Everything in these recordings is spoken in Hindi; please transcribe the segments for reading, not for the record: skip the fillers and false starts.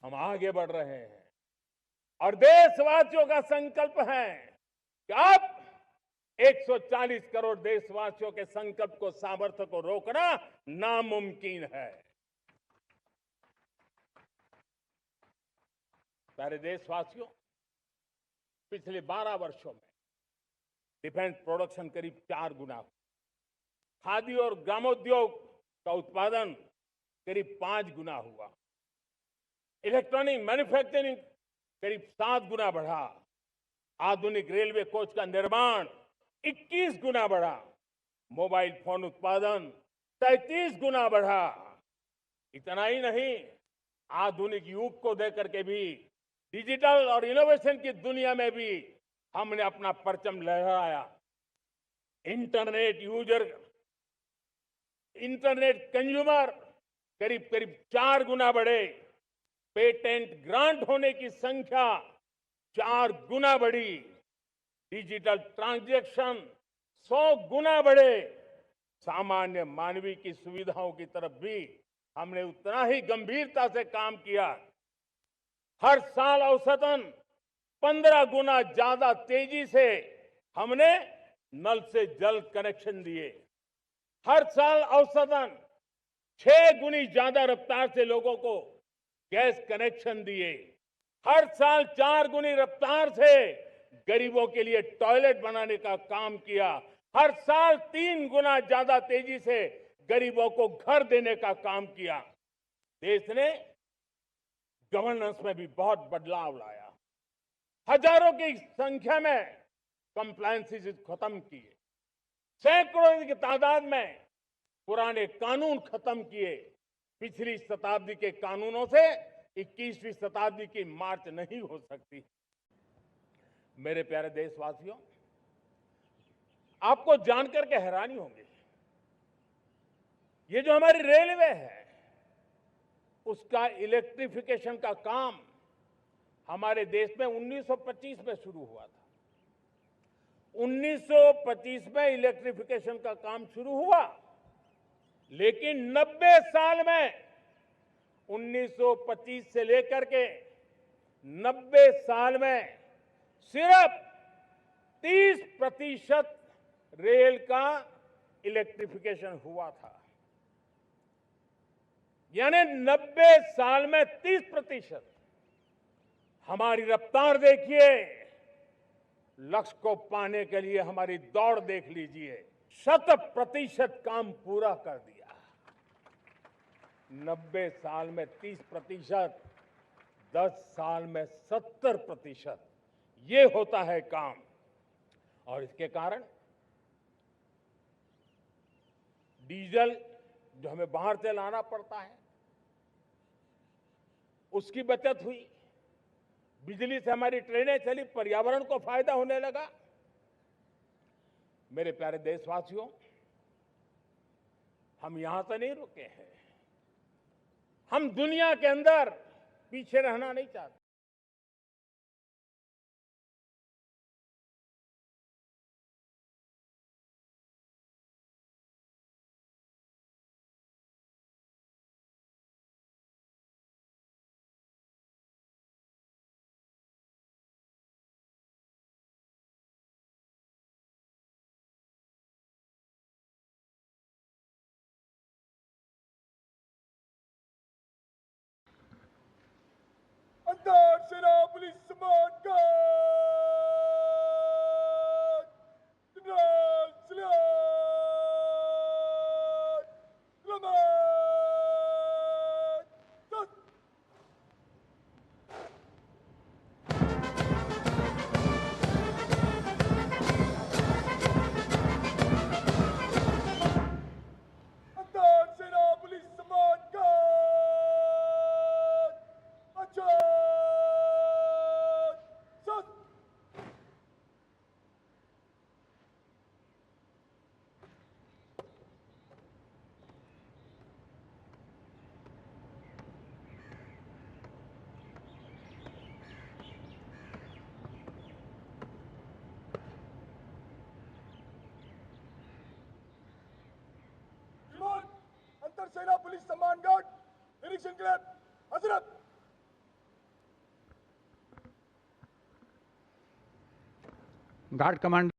हम आगे बढ़ रहे हैं और देशवासियों का संकल्प है कि अब 140 करोड़ देशवासियों के संकल्प को, सामर्थ्य को रोकना नामुमकिन है। प्यारे देशवासियों, पिछले 12 वर्षों में डिफेंस प्रोडक्शन करीब 4 गुना हुआ। खादी और ग्रामोद्योग का उत्पादन करीब 5 गुना हुआ। इलेक्ट्रॉनिक मैन्युफैक्चरिंग करीब 7 गुना बढ़ा। आधुनिक रेलवे कोच का निर्माण 21 गुना बढ़ा। मोबाइल फोन उत्पादन 33 गुना बढ़ा। इतना ही नहीं, आधुनिक युग को देकर के भी डिजिटल और इनोवेशन की दुनिया में भी हमने अपना परचम लहराया। इंटरनेट कंज्यूमर करीब करीब 4 गुना बढ़े। पेटेंट ग्रांट होने की संख्या 4 गुना बढ़ी। डिजिटल ट्रांजैक्शन 100 गुना बढ़े। सामान्य मानवीय की सुविधाओं की तरफ भी हमने उतना ही गंभीरता से काम किया। हर साल औसतन 15 गुना ज्यादा तेजी से हमने नल से जल कनेक्शन दिए। हर साल औसतन 6 गुनी ज्यादा रफ्तार से लोगों को गैस कनेक्शन दिए। हर साल 4 गुनी रफ्तार से गरीबों के लिए टॉयलेट बनाने का काम किया। हर साल 3 गुना ज्यादा तेजी से गरीबों को घर देने का काम किया। देश ने गवर्नेंस में भी बहुत बदलाव लाया। हजारों की संख्या में कंप्लायंसेस खत्म किए। सैकड़ों की तादाद में पुराने कानून खत्म किए। पिछली शताब्दी के कानूनों से 21वीं शताब्दी की मार्च नहीं हो सकती। मेरे प्यारे देशवासियों, आपको जानकर के हैरानी होगी, ये जो हमारी रेलवे है उसका इलेक्ट्रिफिकेशन का काम हमारे देश में 1925 में शुरू हुआ था। 1925 में इलेक्ट्रिफिकेशन का काम शुरू हुआ, लेकिन 90 साल में 1925 से लेकर के 90 साल में सिर्फ 30% रेल का इलेक्ट्रिफिकेशन हुआ था। यानी 90 साल में 30%। हमारी रफ्तार देखिए, लक्ष्य को पाने के लिए हमारी दौड़ देख लीजिए। 100% काम पूरा कर दिया। 90 साल में 30%, 10 साल में 70%, ये होता है काम। और इसके कारण डीजल जो हमें बाहर से लाना पड़ता है उसकी बचत हुई। बिजली से हमारी ट्रेनें चली, पर्यावरण को फायदा होने लगा। मेरे प्यारे देशवासियों, हम यहां से नहीं रुके हैं। हम दुनिया के अंदर पीछे रहना नहीं चाहते। अंदर सेना पुलिस सम्मान गार्ड जनरल सलाम अंदर सेना पुलिस सम्मान गार्ड अच्छा सत श्रीमान अंतर सेना पुलिस सम्मान गार्ड निरीक्षण के लिए हजरत। गार्ड कमांडर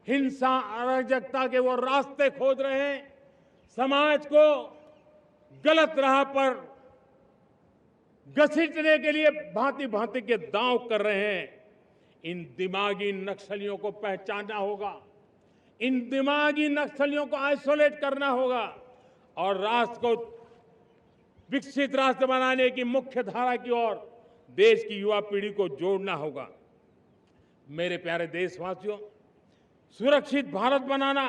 हिंसा अराजकता के वो रास्ते खोज रहे हैं, समाज को गलत राह पर घसीटने के लिए भांति भांति के दांव कर रहे हैं। इन दिमागी नक्सलियों को पहचानना होगा, इन दिमागी नक्सलियों को आइसोलेट करना होगा और राष्ट्र को विकसित राष्ट्र बनाने की मुख्य धारा की ओर देश की युवा पीढ़ी को जोड़ना होगा। मेरे प्यारे देशवासियों, सुरक्षित भारत बनाना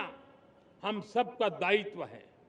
हम सबका दायित्व है।